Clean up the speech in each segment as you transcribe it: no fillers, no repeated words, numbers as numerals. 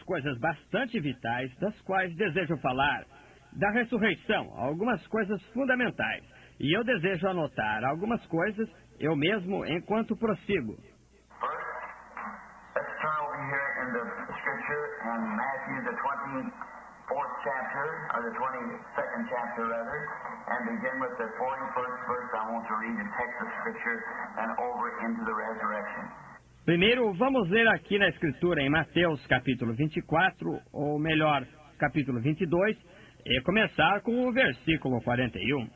coisas bastante vitais, das quais desejo falar. Da ressurreição, algumas coisas fundamentais. E eu desejo anotar algumas coisas, eu mesmo, enquanto prossigo. Let's turn over here in the scripture in Matthew, the 24th chapter, or the 22nd chapter rather, and begin with the 41st verse. I want to read the text of scripture and over into the resurrection. Primeiro, vamos ler aqui na Escritura, em Mateus capítulo 24, ou melhor, capítulo 22, e começar com o versículo 41.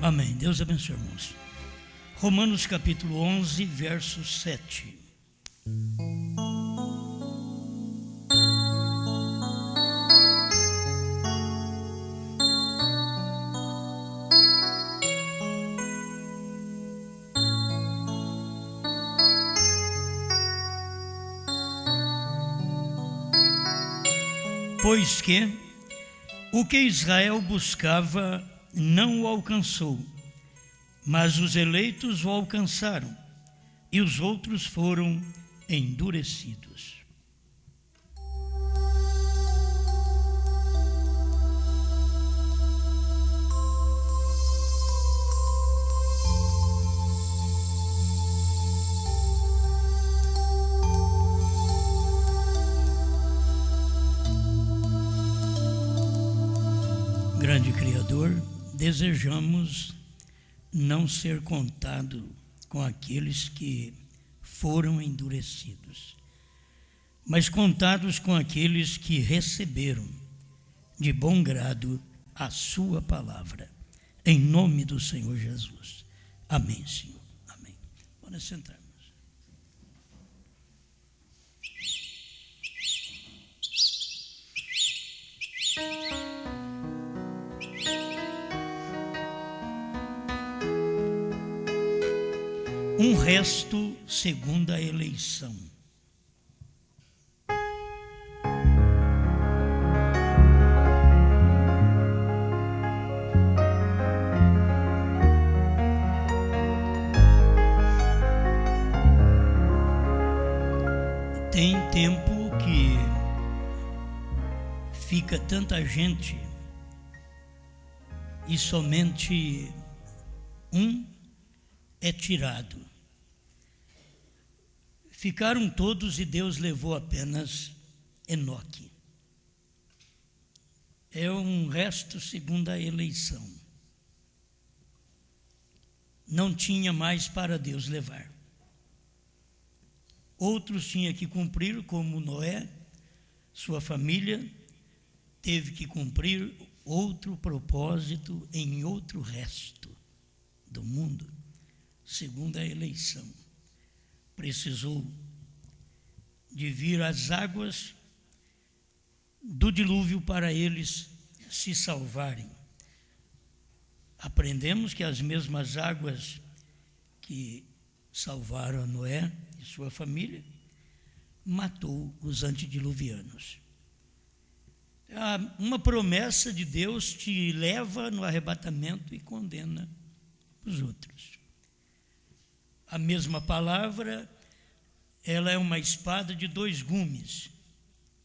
Amém. Deus abençoe, irmãos. Romanos capítulo 11, verso 7. Pois que o que Israel buscava não o alcançou, mas os eleitos o alcançaram, e os outros foram endurecidos. Grande Criador, desejamos não ser contado com aqueles que foram endurecidos, mas contados com aqueles que receberam de bom grado a sua palavra, em nome do Senhor Jesus. Amém, Senhor. Amém. Vamos sentar. Um resto segundo a eleição. Tem tempo que fica tanta gente e somente um é tirado. Ficaram todos e Deus levou apenas Enoque. É um resto segundo a eleição. Não tinha mais para Deus levar. Outros tinham que cumprir, como Noé, sua família, teve que cumprir outro propósito em outro resto do mundo, segundo a eleição. Precisou de vir as águas do dilúvio para eles se salvarem. Aprendemos que as mesmas águas que salvaram a Noé e sua família matou os antediluvianos. Uma promessa de Deus te leva no arrebatamento e condena os outros. A mesma palavra, ela é uma espada de dois gumes.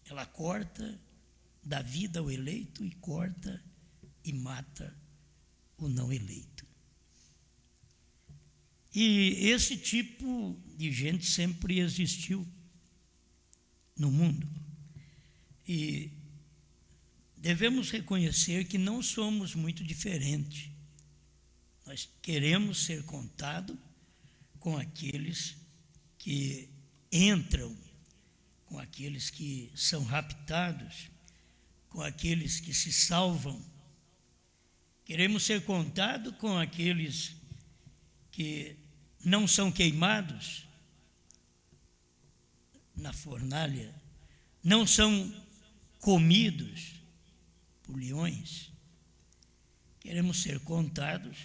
Ela corta, dá vida ao eleito e corta e mata o não eleito. E esse tipo de gente sempre existiu no mundo. E devemos reconhecer que não somos muito diferentes. Nós queremos ser contados com aqueles que entram, com aqueles que são raptados, com aqueles que se salvam. Queremos ser contados com aqueles que não são queimados na fornalha, não são comidos por leões. queremos ser contados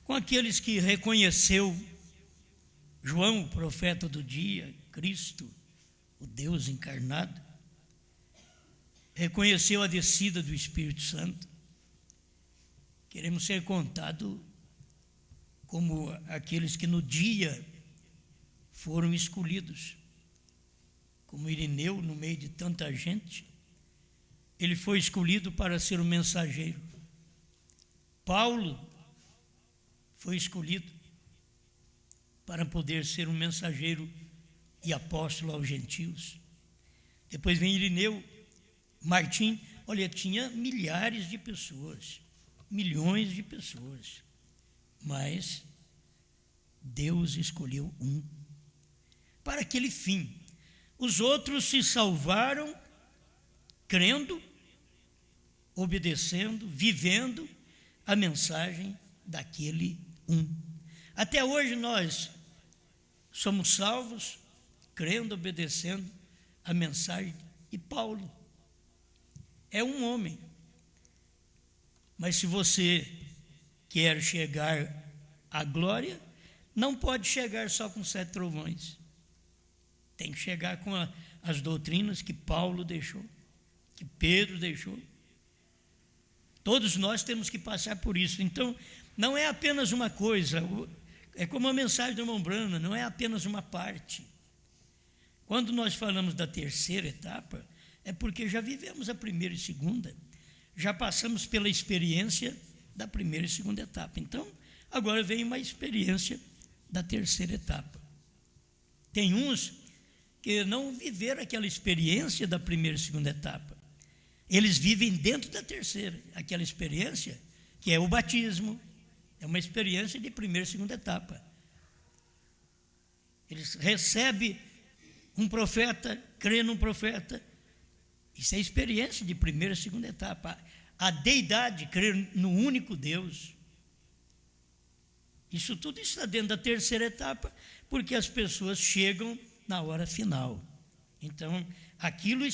com aqueles que reconheceu João, o profeta do dia, Cristo, o Deus encarnado, reconheceu a descida do Espírito Santo. Queremos ser contados como aqueles que no dia foram escolhidos. Como Irineu, no meio de tanta gente, ele foi escolhido para ser o mensageiro. Paulo foi escolhido para poder ser um mensageiro e apóstolo aos gentios. Depois vem Irineu, Martim. Olha, tinha milhares de pessoas, milhões de pessoas, mas Deus escolheu um para aquele fim. Os outros se salvaram crendo, obedecendo, vivendo a mensagem daquele um. Até hoje nós somos salvos crendo, obedecendo a mensagem de Paulo. É um homem. Mas se você quer chegar à glória, não pode chegar só com 7 trovões. Tem que chegar com as doutrinas que Paulo deixou, que Pedro deixou. Todos nós temos que passar por isso. Então, não é apenas uma coisa, é como a mensagem do irmão Branham, não é apenas uma parte. Quando nós falamos da terceira etapa, é porque já vivemos a primeira e segunda, já passamos pela experiência da primeira e segunda etapa. Então, agora vem uma experiência da terceira etapa. Tem uns que não viveram aquela experiência da primeira e segunda etapa. Eles vivem dentro da terceira, aquela experiência que é o batismo, é uma experiência de primeira e segunda etapa. Eles recebem um profeta, crê num profeta, isso é experiência de primeira e segunda etapa. A deidade, crer no único Deus. Isso tudo está dentro da terceira etapa, porque as pessoas chegam na hora final. Então, aquilo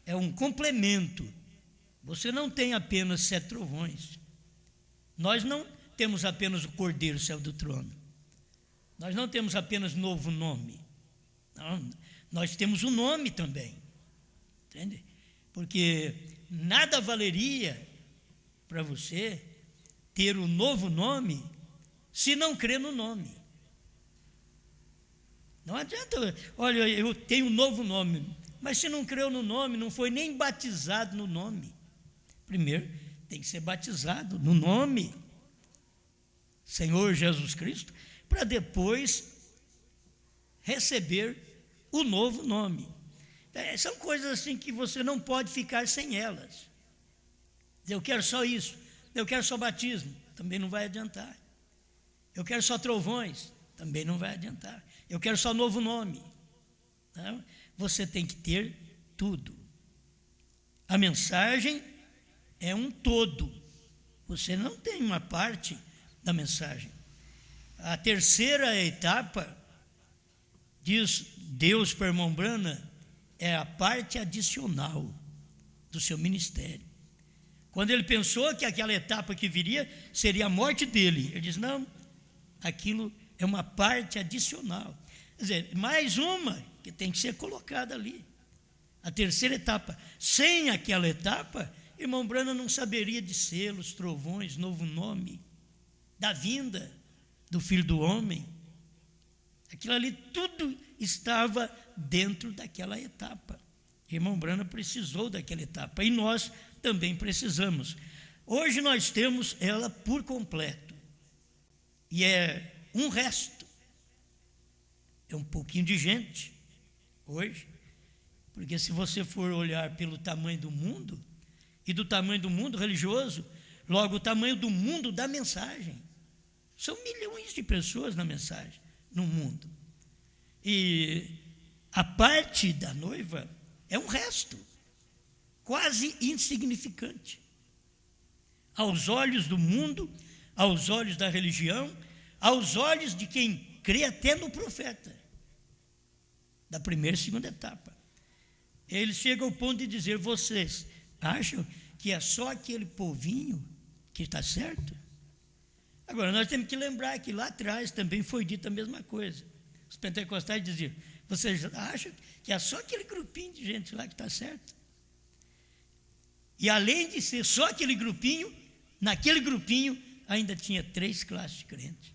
é um complemento. Você não tem apenas 7 trovões. Nós não temos apenas o Cordeiro, céu do trono. Nós não temos apenas novo nome. Não, nós temos um nome também. Entende? Porque nada valeria para você ter um novo nome se não crer no nome. Não adianta, olha, eu tenho um novo nome, mas se não creu no nome, não foi nem batizado no nome. Primeiro, tem que ser batizado no nome, Senhor Jesus Cristo, para depois receber o novo nome. São coisas assim que você não pode ficar sem elas. Eu quero só isso, eu quero só batismo, também não vai adiantar. Eu quero só trovões, também não vai adiantar. Eu quero só novo nome. Não? Você tem que ter tudo. A mensagem é um todo. Você não tem uma parte da mensagem. A terceira etapa, diz Deus para o irmão Branham, é a parte adicional do seu ministério. Quando ele pensou que aquela etapa que viria seria a morte dele, ele diz, não, aquilo é uma parte adicional. Quer dizer, mais uma que tem que ser colocada ali. A terceira etapa. Sem aquela etapa, irmão Branham não saberia de selos, trovões, novo nome, da vinda do Filho do Homem. Aquilo ali tudo estava dentro daquela etapa. Irmão Branham precisou daquela etapa e nós também precisamos. Hoje nós temos ela por completo. E é um resto. É um pouquinho de gente hoje. Porque se você for olhar pelo tamanho do mundo, e do tamanho do mundo religioso, logo o tamanho do mundo da mensagem. São milhões de pessoas na mensagem, no mundo. E a parte da noiva é um resto, quase insignificante. Aos olhos do mundo, aos olhos da religião, aos olhos de quem crê até no profeta, da primeira e segunda etapa. Ele chega ao ponto de dizer, vocês acham que é só aquele povinho que está certo. Agora, nós temos que lembrar que lá atrás também foi dita a mesma coisa. Os pentecostais diziam: vocês acham que é só aquele grupinho de gente lá que está certo? E além de ser só aquele grupinho, naquele grupinho ainda tinha 3 classes de crentes.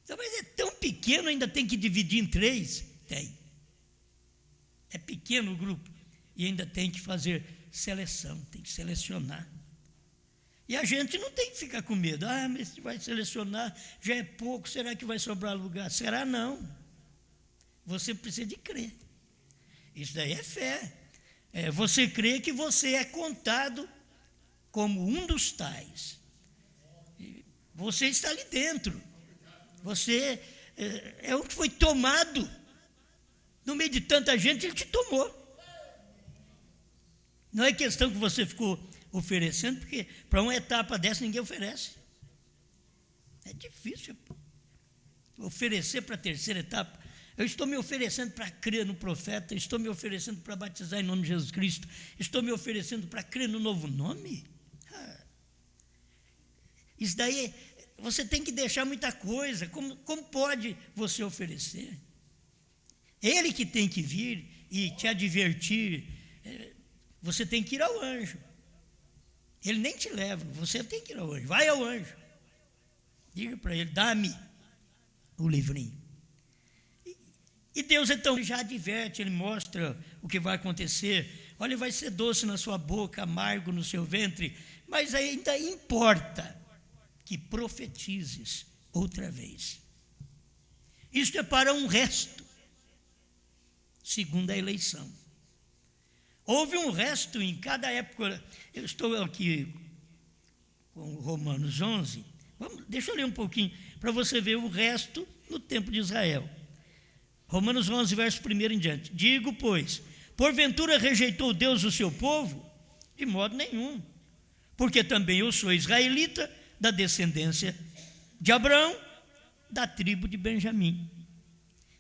Então, mas é tão pequeno, ainda tem que dividir em 3? Tem. É pequeno o grupo e ainda tem que fazer seleção, tem que selecionar. E a gente não tem que ficar com medo. Mas se vai selecionar, já é pouco, será que vai sobrar lugar? Será não. Você precisa de crer. Isso daí é fé. Você crê que você é contado como um dos tais. Você está ali dentro. Você é o que foi tomado. No meio de tanta gente, ele te tomou. Não é questão que você ficou oferecendo, porque para uma etapa dessa ninguém oferece. É difícil oferecer para a terceira etapa. Eu estou me oferecendo para crer no profeta, estou me oferecendo para batizar em nome de Jesus Cristo, estou me oferecendo para crer no novo nome. Isso daí, você tem que deixar muita coisa. Como pode você oferecer? Ele que tem que vir e te advertir. Você tem que ir ao anjo. Ele nem te leva, você tem que ir ao anjo. Vai ao anjo. Diga para ele: dá-me o livrinho. E Deus então já adverte, ele mostra o que vai acontecer. Olha, vai ser doce na sua boca, amargo no seu ventre, mas ainda importa que profetizes outra vez. Isto é para um resto, segundo a eleição. Houve um resto em cada época. Eu estou aqui com Romanos 11. Deixa eu ler um pouquinho, para você ver o resto no tempo de Israel. Romanos 11, verso 1 em diante. Digo, pois, porventura rejeitou Deus o seu povo? De modo nenhum. Porque também eu sou israelita, da descendência de Abraão, da tribo de Benjamim.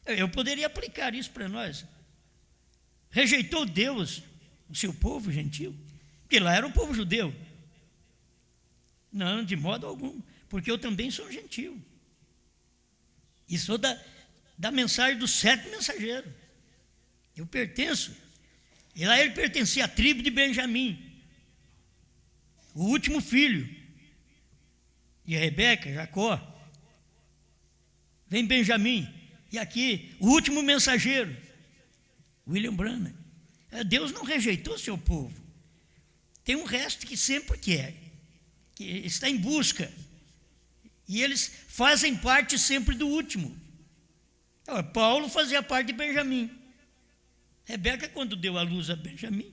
Eu poderia aplicar isso para nós. Rejeitou Deus o seu povo gentil? Porque lá era o povo judeu. Não, de modo algum, porque eu também sou gentil. E sou da mensagem do 7º mensageiro. Eu pertenço. E lá ele pertencia à tribo de Benjamim, o último filho de Rebeca, Jacó. Vem Benjamim. E aqui, o último mensageiro, William Branham. Deus não rejeitou seu povo. Tem um resto que sempre quer, que está em busca. E eles fazem parte sempre do último. Paulo fazia parte de Benjamim. Rebeca, quando deu à luz a Benjamim,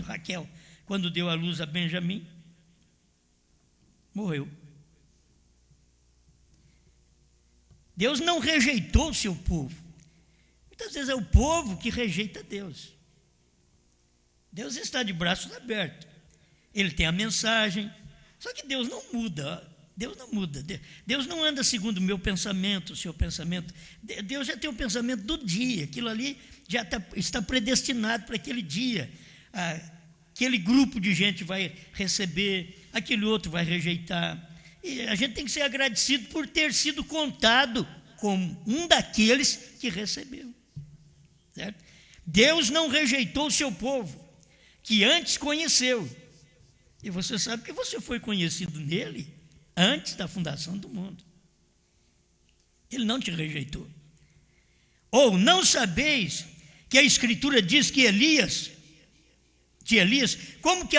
Raquel, quando deu à luz a Benjamim, morreu. Deus não rejeitou o seu povo. Muitas vezes é o povo que rejeita Deus. Deus está de braços abertos. Ele tem a mensagem. Só que Deus não muda. Deus não muda. Deus não anda segundo o meu pensamento, o seu pensamento. Deus já tem o pensamento do dia. Aquilo ali já está predestinado para aquele dia. Aquele grupo de gente vai receber, aquele outro vai rejeitar. E a gente tem que ser agradecido por ter sido contado como um daqueles que recebeu. Certo? Deus não rejeitou o seu povo, que antes conheceu. E você sabe que você foi conhecido nele antes da fundação do mundo. Ele não te rejeitou. Ou não sabeis que a Escritura diz que Elias, como que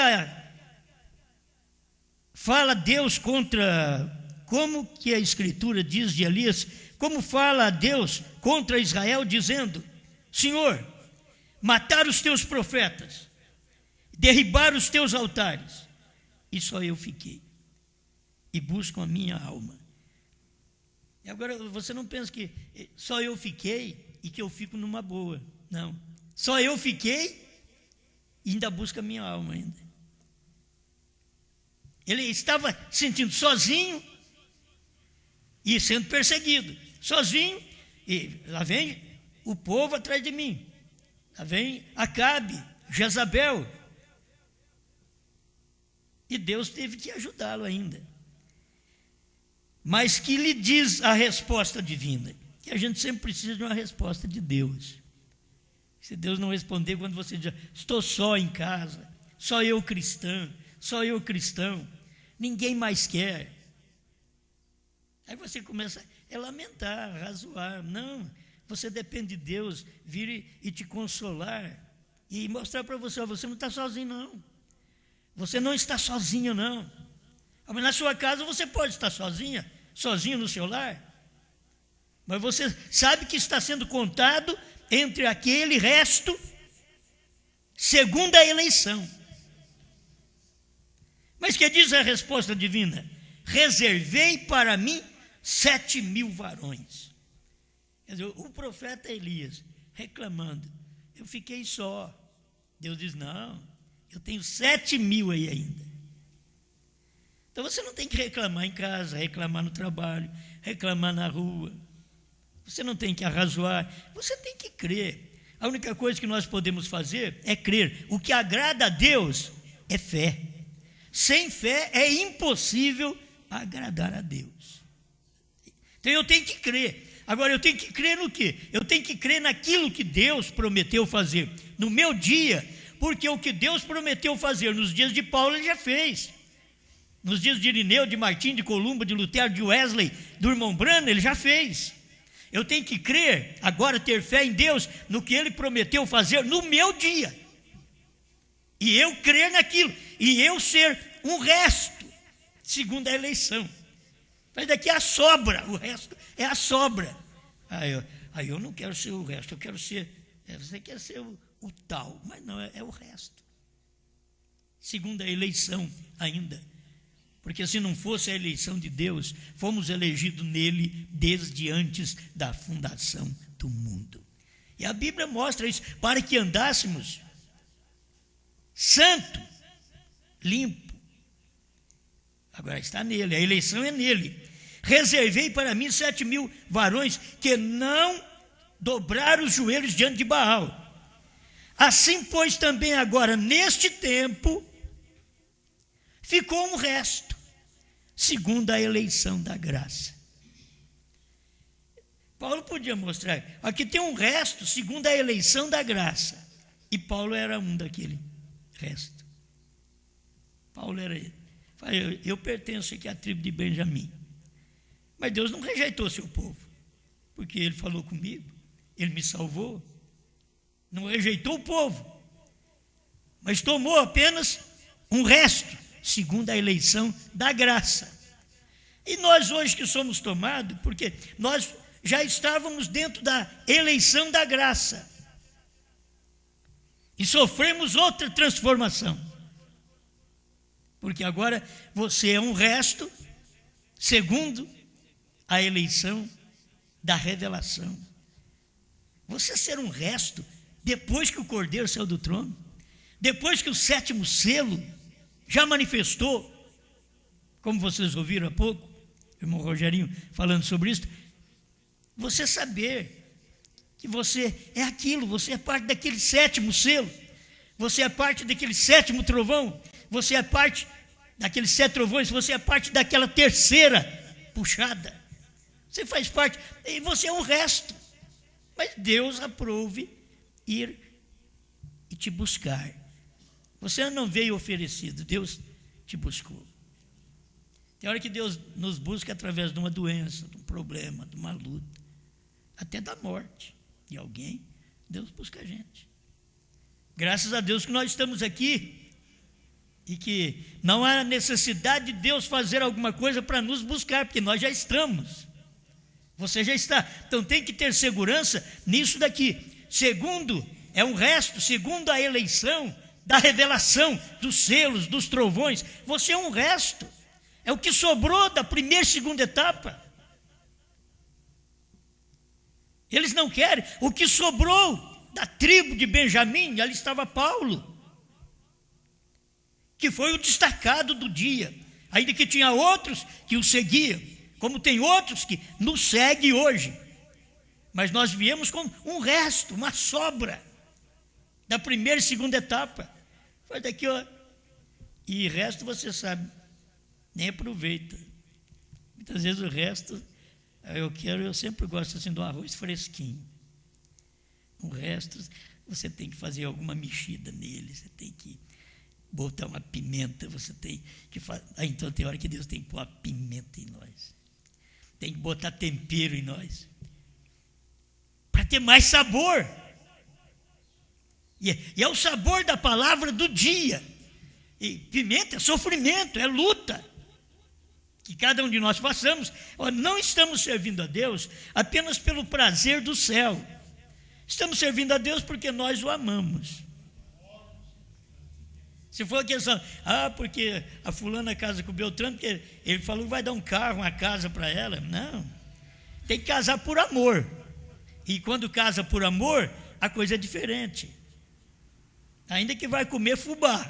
fala Deus como que a Escritura diz de Elias, como fala Deus contra Israel, dizendo: Senhor, matar os teus profetas, derribar os teus altares, e só eu fiquei, e buscam a minha alma. E agora você não pensa que só eu fiquei e que eu fico numa boa. Não, só eu fiquei e ainda busca a minha alma ainda. Ele estava se sentindo sozinho e sendo perseguido, sozinho, e lá vem o povo atrás de mim, lá vem Acabe, Jezabel, e Deus teve que ajudá-lo ainda. mas que lhe diz a resposta divina. Que a gente sempre precisa de uma resposta de Deus. Se Deus não responder quando você diz, estou só em casa, só eu cristão, ninguém mais quer. Aí você começa a lamentar, a razoar. Não, você depende de Deus vir e te consolar e mostrar para você, você não está sozinho não. Você não está sozinho não. Mas na sua casa você pode estar sozinho no seu lar. Mas você sabe que está sendo contado entre aquele resto, segundo a eleição. Mas que diz a resposta divina? Reservei para mim 7.000 varões. Quer dizer, o profeta Elias reclamando, eu fiquei só. Deus diz, não, eu tenho 7.000 aí ainda. Então você não tem que reclamar em casa, reclamar no trabalho, reclamar na rua. Você não tem que arrazoar, você tem que crer. A única coisa que nós podemos fazer é crer. O que agrada a Deus é fé. Sem fé é impossível agradar a Deus. Então eu tenho que crer. Agora eu tenho que crer no quê? Eu tenho que crer naquilo que Deus prometeu fazer no meu dia, porque o que Deus prometeu fazer nos dias de Paulo, ele já fez. Nos dias de Irineu, de Martim, de Columba, de Lutero, de Wesley, do irmão Branham, ele já fez. Eu tenho que crer, agora ter fé em Deus, no que Ele prometeu fazer no meu dia. E eu crer naquilo, e eu ser um resto, segundo a eleição. Mas daqui é a sobra, o resto é a sobra. Aí eu não quero ser o resto, eu quero ser, você quer ser o tal, mas não, é o resto. Segundo a eleição ainda. Porque se não fosse a eleição de Deus, fomos elegidos nele desde antes da fundação do mundo. E a Bíblia mostra isso, para que andássemos santo, limpo. Agora está nele, a eleição é nele. Reservei para mim 7.000 varões que não dobraram os joelhos diante de Baal. Assim, pois, também agora, neste tempo, ficou um resto, segundo a eleição da graça. Paulo podia mostrar, aqui tem um resto, segundo a eleição da graça. E Paulo era um daquele resto. Paulo era ele. Eu pertenço aqui à tribo de Benjamim. Mas Deus não rejeitou seu povo, porque Ele falou comigo, Ele me salvou. Não rejeitou o povo, mas tomou apenas um resto, segundo a eleição da graça. E nós hoje que somos tomados, porque nós já estávamos dentro da eleição da graça, e sofremos outra transformação, porque agora você é um resto, segundo a eleição da revelação. Você ser um resto, depois que o Cordeiro saiu do trono, depois que o 7º selo já manifestou, como vocês ouviram há pouco, o irmão Rogerinho falando sobre isso, você saber que você é aquilo, você é parte daquele 7º selo, você é parte daquele 7º trovão, você é parte daqueles 7 trovões, você é parte daquela 3ª puxada, você faz parte, e você é um resto, mas Deus aprove ir e te buscar. Você não veio oferecido, Deus te buscou. Tem hora que Deus nos busca através de uma doença, de um problema, de uma luta, até da morte de alguém. Deus busca a gente. Graças a Deus que nós estamos aqui e que não há necessidade de Deus fazer alguma coisa para nos buscar, porque nós já estamos. Você já está. Então tem que ter segurança nisso daqui. Segundo, é um resto, segundo a eleição da revelação, dos selos, dos trovões, você é um resto, é o que sobrou da 1ª e 2ª etapa. Eles não querem, o que sobrou da tribo de Benjamim, ali estava Paulo, que foi o destacado do dia, ainda que tinha outros que o seguiam, como tem outros que nos seguem hoje, mas nós viemos com um resto, uma sobra da 1ª e 2ª etapa. Foi daqui, ó. E o resto você sabe, nem aproveita. Muitas Às vezes o resto, eu sempre gosto assim do arroz fresquinho. O resto, você tem que fazer alguma mexida nele, você tem que botar uma pimenta, você tem que fazer. Então tem hora que Deus tem que pôr a pimenta em nós. Tem que botar tempero em nós. Para ter mais sabor. E é o sabor da palavra do dia. E pimenta é sofrimento, é luta. Que cada um de nós passamos. Não estamos servindo a Deus apenas pelo prazer do céu. Estamos servindo a Deus porque nós o amamos. Se for questão, porque a fulana casa com o Beltrano, porque ele falou que vai dar um carro, uma casa para ela. Não, tem que casar por amor. E quando casa por amor, a coisa é diferente. Ainda que vai comer fubá,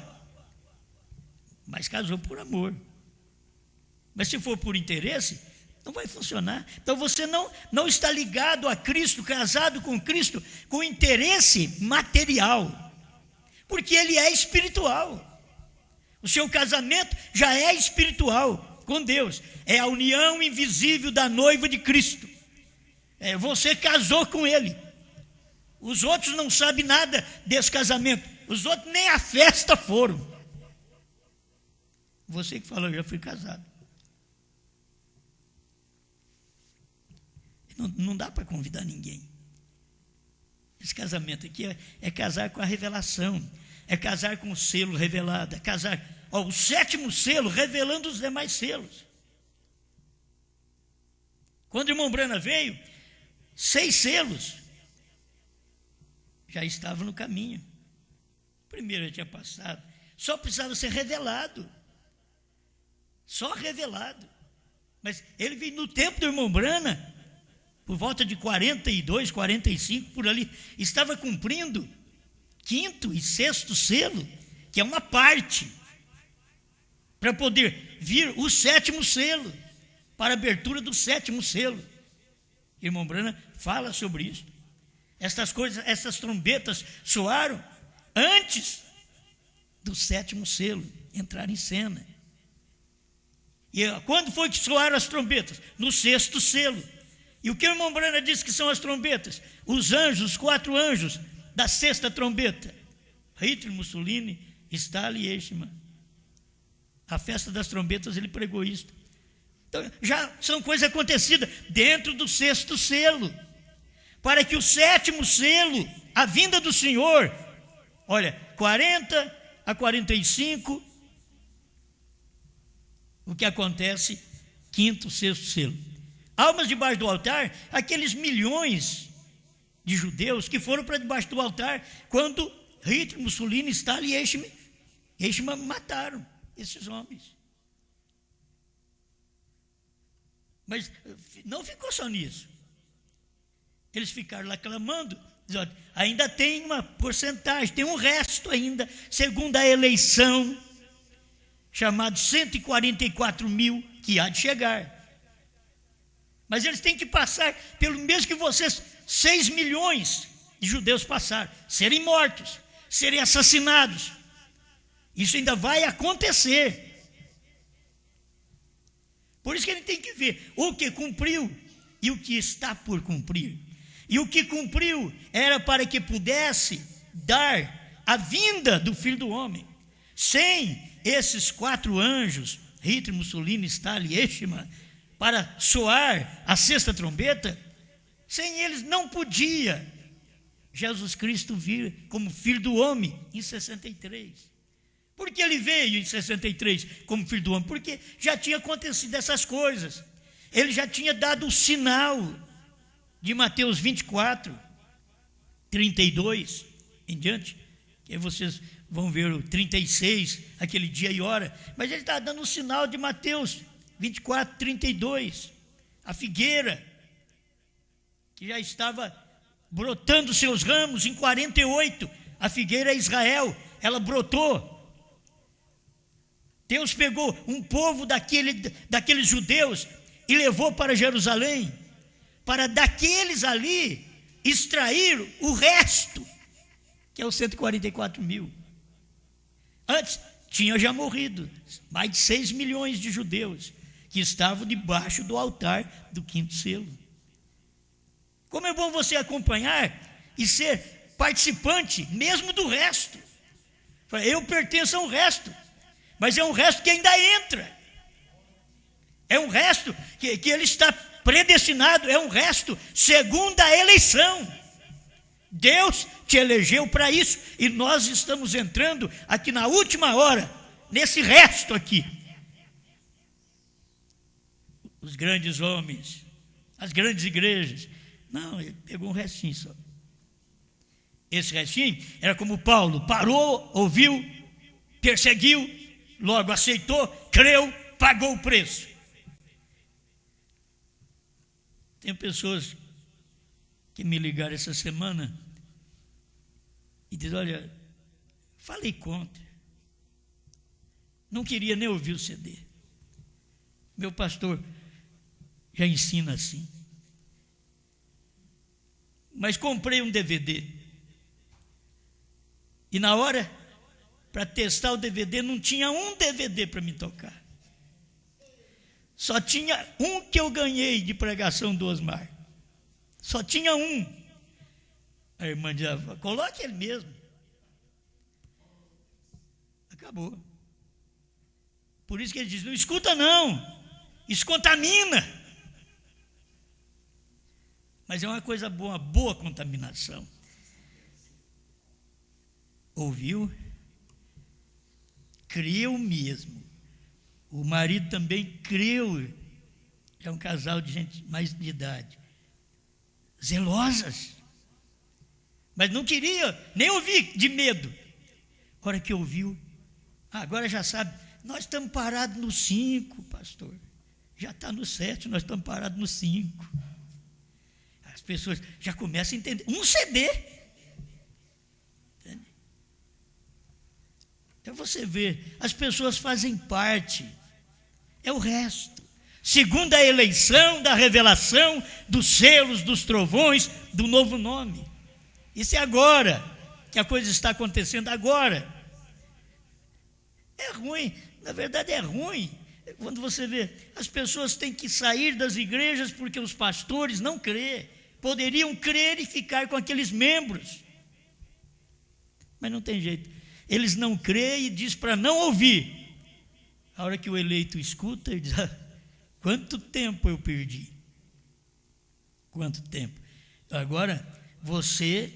mas casou por amor. Mas se for por interesse, não vai funcionar. Então você não está ligado a Cristo, casado com Cristo, com interesse material. Porque ele é espiritual. O seu casamento já é espiritual com Deus. É a união invisível da noiva de Cristo. Você casou com ele. Os outros não sabem nada desse casamento. Os outros nem à festa foram. Você que falou, eu já fui casado. Não dá para convidar ninguém. Esse casamento aqui é casar com a revelação, é casar com o selo revelado, é casar, o 7º selo revelando os demais selos. Quando o irmão Brana veio, 6 selos já estavam no caminho. O primeiro já tinha passado, só precisava ser revelado. Só revelado. Mas ele veio no tempo do irmão Brana, por volta de 42, 45, por ali, estava cumprindo 5º e 6º selo, que é uma parte, para poder vir o 7º selo, para a abertura do 7º selo. Irmão Brana fala sobre isso. Essas coisas, essas trombetas soaram antes do 7º selo entrar em cena. E quando foi que soaram as trombetas? No 6º selo. E o que o irmão Brana disse que são as trombetas? Os anjos, os 4 anjos da 6ª trombeta. Hitler, Mussolini, Stalin e Eichmann. A festa das trombetas, ele pregou isso. Então, já são coisas acontecidas dentro do 6º selo. Para que o 7º selo, a vinda do Senhor, olha, 40 a 45, o que acontece, 5º, 6º selo. Almas debaixo do altar, aqueles milhões de judeus que foram para debaixo do altar quando Hitler, Mussolini, Stalin e Eichmann mataram esses homens. Mas não ficou só nisso. Eles ficaram lá clamando, dizendo, ainda tem uma porcentagem, tem um resto ainda, segundo a eleição, chamado 144 mil, que há de chegar. Mas eles têm que passar pelo mesmo que vocês, 6 milhões de judeus passaram, serem mortos, serem assassinados. Isso ainda vai acontecer. Por isso que ele tem que ver o que cumpriu e o que está por cumprir. E o que cumpriu era para que pudesse dar a vinda do Filho do Homem. Sem esses 4 anjos, Hitler, Mussolini, Stalin, Eichmann, para soar a 6ª trombeta, sem eles não podia Jesus Cristo vir como Filho do Homem em 63. Por que ele veio em 63 como Filho do Homem? Porque já tinha acontecido essas coisas. Ele já tinha dado o sinal de Mateus 24, 32 em diante, que aí vocês vão ver o 36, aquele dia e hora, mas ele está dando o sinal de Mateus 24, 32, a figueira, que já estava brotando seus ramos em 48, a figueira é Israel, ela brotou. Deus pegou um povo daqueles judeus e levou para Jerusalém, para daqueles ali extrair o resto, que é os 144 mil. Antes tinha já morrido mais de 6 milhões de judeus que estavam debaixo do altar do quinto selo. Como é bom você acompanhar e ser participante mesmo do resto. Eu pertenço a um resto, mas é um resto que ainda entra. É um resto que ele está predestinado, é um resto segundo a eleição. Deus te elegeu para isso e nós estamos entrando aqui na última hora, nesse resto aqui. Os grandes homens, as grandes igrejas, não, ele pegou um restinho só. Esse restinho era como Paulo, parou, ouviu, perseguiu, logo aceitou, creu, pagou o preço. Tem pessoas que me ligaram essa semana e dizem, olha, falei contra, não queria nem ouvir o CD. Meu pastor já ensina assim. Mas comprei um DVD. E na hora, para testar o DVD, não tinha um DVD para me tocar. Só tinha um que eu ganhei de pregação do Osmar. Só tinha um. A irmã dizia, coloque ele mesmo. Acabou. Por isso que ele diz, não escuta não, isso contamina. Mas é uma coisa boa, uma boa contaminação. Ouviu? Creu mesmo. O marido também creu. É um casal de gente mais de idade. Zelosas. Mas não queria nem ouvir, de medo. A hora que ouviu, agora já sabe, nós estamos parados no 5, pastor. Já está no 7, nós estamos parados no 5. As pessoas já começam a entender. Um CD. Entende? Então você vê, as pessoas fazem parte. É o resto. Segundo a eleição da revelação dos selos, dos trovões, do novo nome. Isso é agora, que a coisa está acontecendo agora. É ruim, na verdade é ruim. Quando você vê, as pessoas têm que sair das igrejas porque os pastores não crêem. Poderiam crer e ficar com aqueles membros. Mas não tem jeito. Eles não creem e diz para não ouvir. A hora que o eleito escuta, ele diz, quanto tempo eu perdi? Quanto tempo? Agora, você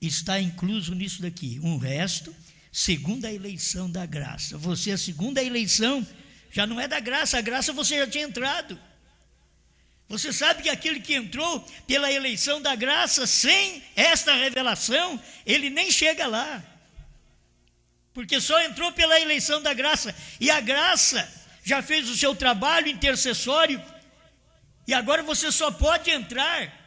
está incluso nisso daqui. Um resto, segundo a eleição da graça. Você, a segunda eleição, já não é da graça. A graça você já tinha entrado. Você sabe que aquele que entrou pela eleição da graça, sem esta revelação, ele nem chega lá. Porque só entrou pela eleição da graça. E a graça já fez o seu trabalho intercessório. E agora você só pode entrar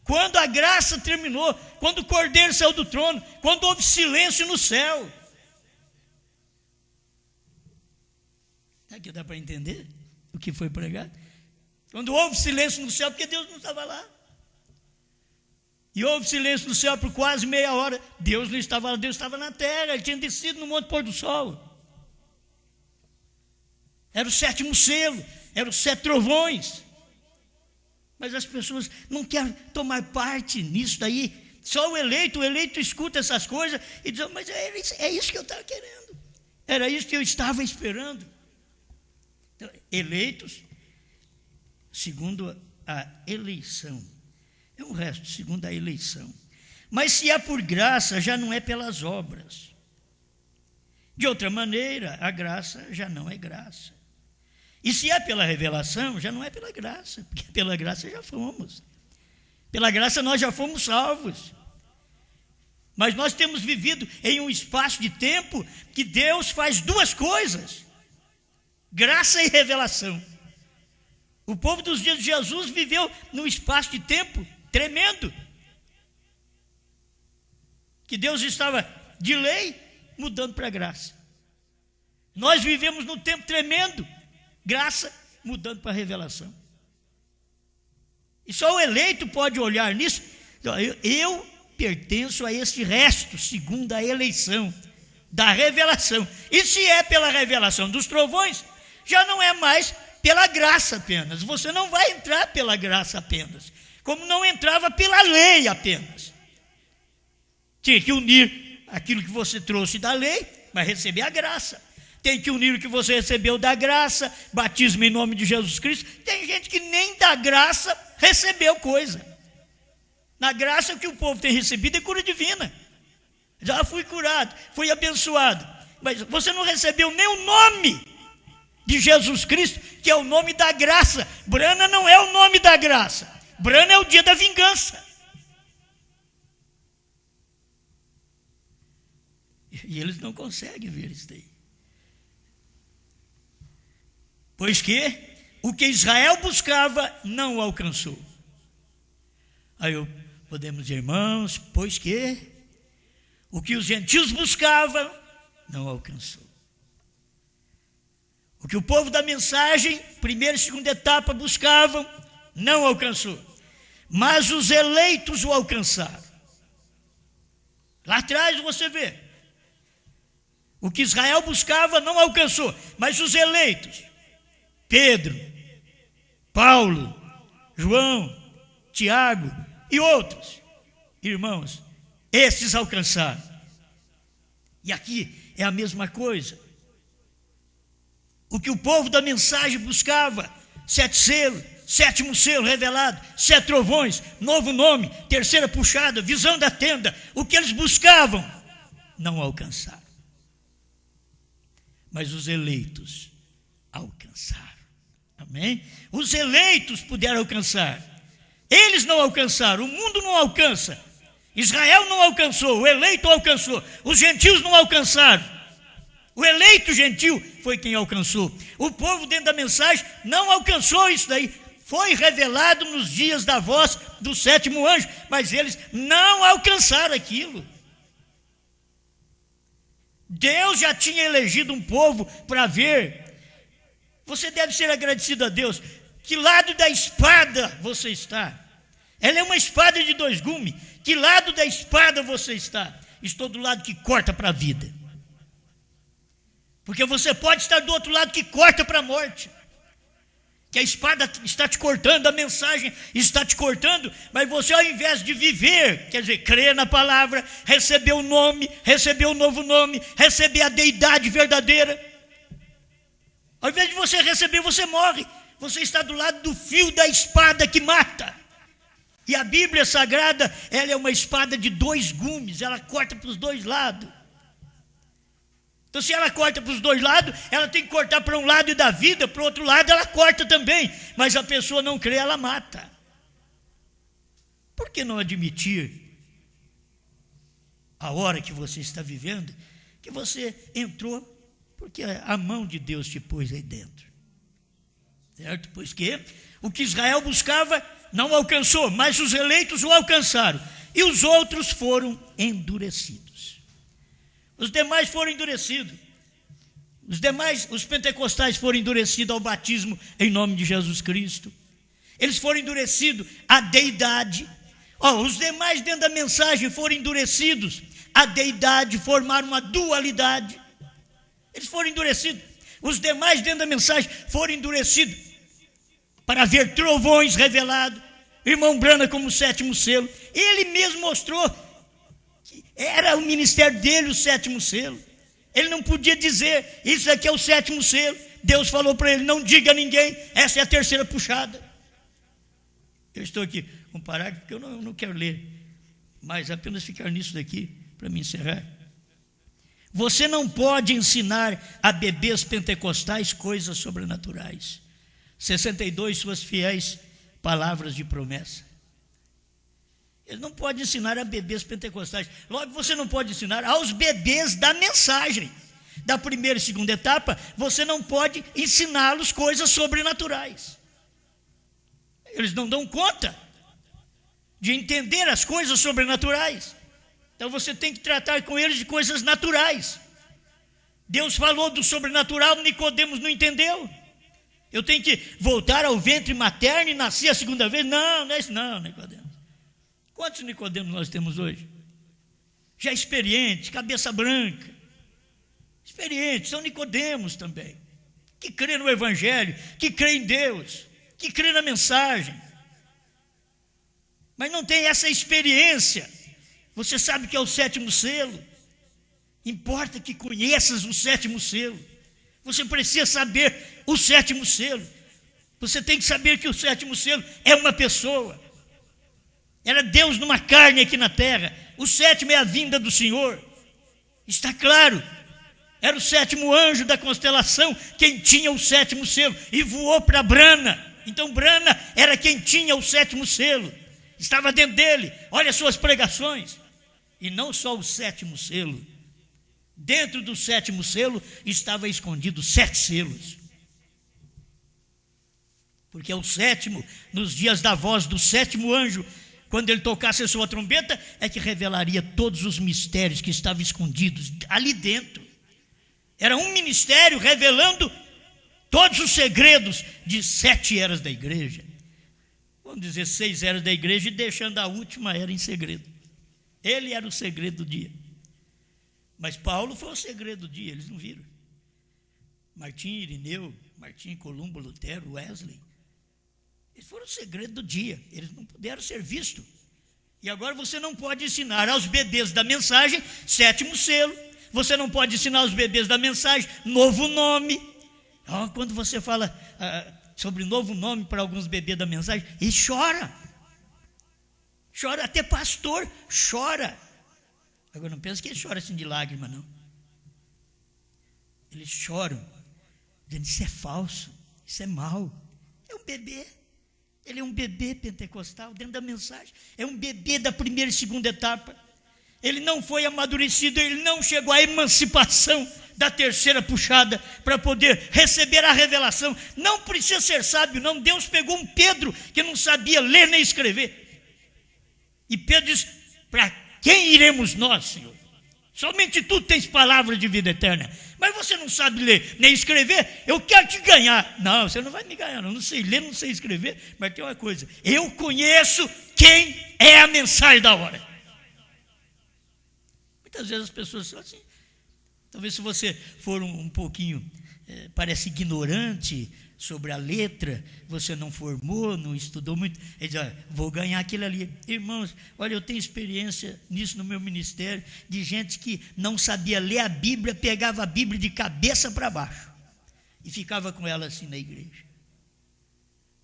quando a graça terminou, quando o Cordeiro saiu do trono, quando houve silêncio no céu. Aqui dá para entender o que foi pregado? Quando houve silêncio no céu, porque Deus não estava lá. E houve silêncio no céu por quase meia hora. Deus não estava lá, Deus estava na terra. Ele tinha descido no Monte Pôr do Sol. Era o 7º selo, eram os 7 trovões. Mas as pessoas não querem tomar parte nisso daí. Só o eleito escuta essas coisas e diz, mas é isso que eu estava querendo. Era isso que eu estava esperando. Então, eleitos segundo a eleição. É um resto, segundo a eleição. Mas se é por graça, já não é pelas obras. De outra maneira, a graça já não é graça. E se é pela revelação, já não é pela graça, porque pela graça já fomos. Pela graça nós já fomos salvos. Mas nós temos vivido em um espaço de tempo que Deus faz duas coisas: graça e revelação. O povo dos dias de Jesus viveu num espaço de tempo tremendo, que Deus estava de lei mudando para graça. Nós vivemos num tempo tremendo, graça mudando para revelação. E só o eleito pode olhar nisso. Eu pertenço a esse resto, segundo a eleição da revelação. E se é pela revelação dos trovões, já não é mais pela graça apenas. Você não vai entrar pela graça apenas, como não entrava pela lei apenas. Tinha que unir aquilo que você trouxe da lei, mas receber a graça. Tem que unir o que você recebeu da graça, batismo em nome de Jesus Cristo. Tem gente que nem da graça recebeu coisa. Na graça, o que o povo tem recebido é cura divina. Já fui curado, fui abençoado. Mas você não recebeu nem o nome de Jesus Cristo, que é o nome da graça. Brana não é o nome da graça. Brana é o dia da vingança. E eles não conseguem ver isso daí. Pois que o que Israel buscava não o alcançou. Aí podemos dizer, irmãos, pois que o que os gentios buscavam não alcançou. O que o povo da mensagem, primeira e segunda etapa, buscavam, não alcançou. Mas os eleitos o alcançaram. Lá atrás você vê. O que Israel buscava não alcançou, mas os eleitos, Pedro, Paulo, João, Tiago e outros, irmãos, esses alcançaram. E aqui é a mesma coisa. O que o povo da mensagem buscava, 7 selos, 7º selo revelado, 7 trovões, novo nome, 3ª puxada, visão da tenda, o que eles buscavam, não alcançaram. Mas os eleitos alcançaram. Amém? Os eleitos puderam alcançar. Eles não alcançaram, o mundo não alcança. Israel não alcançou, o eleito alcançou. Os gentios não alcançaram. O eleito gentil foi quem alcançou. O povo dentro da mensagem não alcançou isso daí. Foi revelado nos dias da voz do 7º anjo, mas eles não alcançaram aquilo. Deus já tinha elegido um povo para ver. Você deve ser agradecido a Deus. Que lado da espada você está? Ela é uma espada de 2 gumes. Que lado da espada você está? Estou do lado que corta para a vida. Porque você pode estar do outro lado que corta para a morte. Que a espada está te cortando, a mensagem está te cortando, mas você, ao invés de viver, quer dizer, crer na palavra, receber o nome, receber o novo nome, receber a deidade verdadeira, ao invés de você receber, você morre. Você está do lado do fio da espada que mata. E a Bíblia Sagrada, ela é uma espada de 2 gumes, ela corta para os 2 lados. Então, se ela corta para os 2 lados, ela tem que cortar para um lado e da vida, para o outro lado ela corta também. Mas a pessoa não crê, ela mata. Por que não admitir, a hora que você está vivendo, que você entrou porque a mão de Deus te pôs aí dentro? Certo? Pois que o que Israel buscava não alcançou, mas os eleitos o alcançaram. E os outros foram endurecidos. Os demais foram endurecidos. Os pentecostais foram endurecidos ao batismo em nome de Jesus Cristo. Eles foram endurecidos à deidade. Os demais dentro da mensagem foram endurecidos à deidade, formaram uma dualidade. Eles foram endurecidos. Os demais dentro da mensagem foram endurecidos para ver trovões revelados. Irmão Brana como 7º selo. Ele mesmo mostrou. Era o ministério dele o 7º selo. Ele não podia dizer, isso aqui é o 7º selo. Deus falou para ele, não diga a ninguém, essa é a 3ª puxada. Eu estou aqui com um parágrafo que eu não quero ler, mas apenas ficar nisso daqui para me encerrar. Você não pode ensinar a bebês pentecostais coisas sobrenaturais. 62 suas fiéis palavras de promessa. Ele não pode ensinar a bebês pentecostais. Logo, você não pode ensinar aos bebês da mensagem. Da primeira e segunda etapa, você não pode ensiná-los coisas sobrenaturais. Eles não dão conta de entender as coisas sobrenaturais. Então você tem que tratar com eles de coisas naturais. Deus falou do sobrenatural, Nicodemos não entendeu. Eu tenho que voltar ao ventre materno e nascer a segunda vez? Não, não é isso não, Nicodemos. Quantos Nicodemos nós temos hoje? Já experientes, cabeça branca. Experientes, são Nicodemos também. que crê no Evangelho, que crê em Deus, que crê na mensagem, mas não tem essa experiência. Você sabe que é o sétimo selo. Importa que conheças o sétimo selo. Você precisa saber o sétimo selo. Você tem que saber que o sétimo selo é uma pessoa. Era Deus numa carne aqui na terra. O sétimo é a vinda do Senhor. Está claro. Era o sétimo anjo da constelação quem tinha o sétimo selo e voou para Brana. Então Brana era quem tinha o sétimo selo. Estava dentro dele. Olha as suas pregações. E não só o sétimo selo. Dentro do sétimo selo estava escondido 7 selos. Porque é o sétimo, nos dias da voz do sétimo anjo, quando ele tocasse a sua trombeta, é que revelaria todos os mistérios que estavam escondidos ali dentro. Era um ministério revelando todos os segredos de 7 eras da igreja. Vamos dizer 6 eras da igreja e deixando a última era em segredo. Ele era o segredo do dia. Mas Paulo foi o segredo do dia, eles não viram. Martim, Irineu, Martim, Columbo, Lutero, Wesley, eles foram o segredo do dia, eles não puderam ser vistos. E agora você não pode ensinar aos bebês da mensagem, sétimo selo. Você não pode ensinar aos bebês da mensagem, novo nome. Quando você fala sobre novo nome para alguns bebês da mensagem, e chora. Chora, até pastor chora. Agora não pensa que ele chora assim de lágrima, não. Eles choram, dizendo, isso é falso, isso é mau. É um bebê. Ele é um bebê pentecostal dentro da mensagem. É um bebê da primeira e segunda etapa. Ele não foi amadurecido, ele não chegou à emancipação da terceira puxada para poder receber a revelação. Não precisa ser sábio, não. Deus pegou um Pedro que não sabia ler nem escrever. E Pedro diz, para quem iremos nós, Senhor? Somente tu tens palavra de vida eterna. Mas você não sabe ler nem escrever, eu quero te ganhar. Não, você não vai me ganhar, não sei ler, não sei escrever. Mas tem uma coisa, eu conheço quem é a mensagem da hora. Muitas vezes as pessoas são assim. Talvez se você for um pouquinho, parece ignorante sobre a letra, você não formou, não estudou muito, ele diz, vou ganhar aquilo ali. Irmãos, olha, eu tenho experiência nisso no meu ministério, de gente que não sabia ler a Bíblia, pegava a Bíblia de cabeça para baixo e ficava com ela assim na igreja,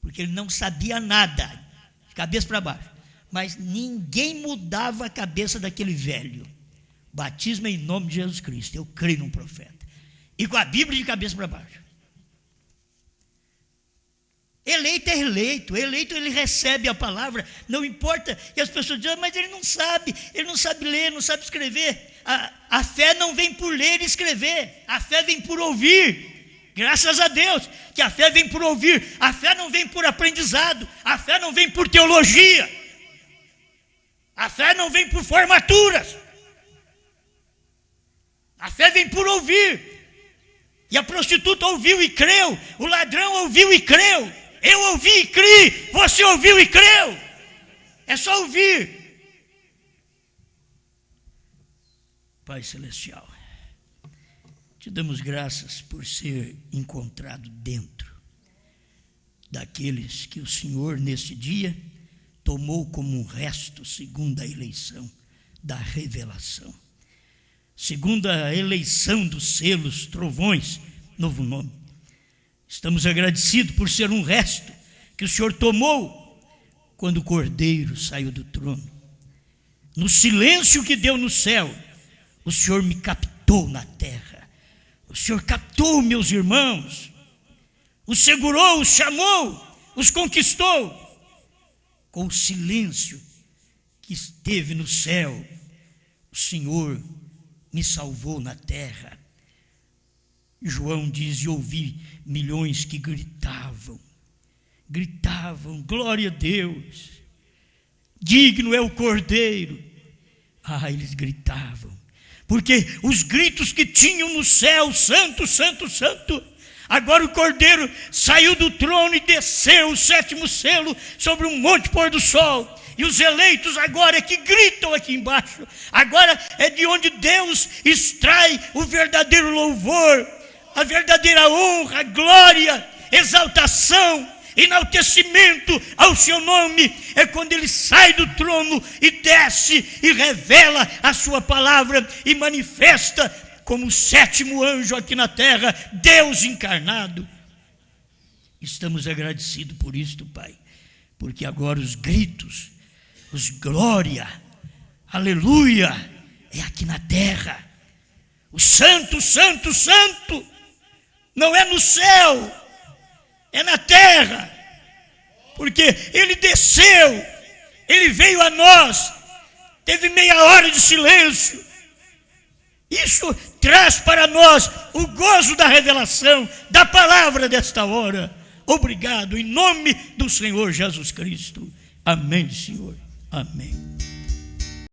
porque ele não sabia nada, de cabeça para baixo, mas ninguém mudava a cabeça daquele velho. Batismo em nome de Jesus Cristo, eu creio num profeta, e com a Bíblia de cabeça para baixo. Eleito é eleito ele recebe a palavra, não importa, e as pessoas dizem, mas ele não sabe ler, não sabe escrever. A fé não vem por ler e escrever, a fé vem por ouvir. Graças a Deus, que a fé vem por ouvir, a fé não vem por aprendizado, a fé não vem por teologia, a fé não vem por formaturas, a fé vem por ouvir. E a prostituta ouviu e creu, o ladrão ouviu e creu. Eu ouvi e criei, você ouviu e creu. É só ouvir. Pai Celestial, te damos graças por ser encontrado dentro daqueles que o Senhor, nesse dia, tomou como um resto, segundo a eleição da revelação. Segundo a eleição dos selos, trovões, novo nome. Estamos agradecidos por ser um resto que o Senhor tomou quando o Cordeiro saiu do trono. No silêncio que deu no céu, o Senhor me captou na terra. O Senhor captou meus irmãos, os segurou, os chamou, os conquistou. Com o silêncio que esteve no céu, o Senhor me salvou na terra. João diz, e ouvi milhões que gritavam, glória a Deus, digno é o Cordeiro. Eles gritavam, porque os gritos que tinham no céu, santo, santo, santo, agora o Cordeiro saiu do trono e desceu o sétimo selo sobre um monte pôr do sol, e os eleitos agora é que gritam aqui embaixo, agora é de onde Deus extrai o verdadeiro louvor. a verdadeira honra, glória, exaltação, enaltecimento ao seu nome é quando ele sai do trono e desce e revela a sua palavra e manifesta como o sétimo anjo aqui na terra, Deus encarnado. Estamos agradecidos por isto, Pai, porque agora os gritos, os glória, aleluia, é aqui na terra. O santo, santo, santo, não é no céu, é na terra, porque ele desceu, ele veio a nós, teve meia hora de silêncio. Isso traz para nós o gozo da revelação, da palavra desta hora. Obrigado, em nome do Senhor Jesus Cristo. Amém, Senhor. Amém.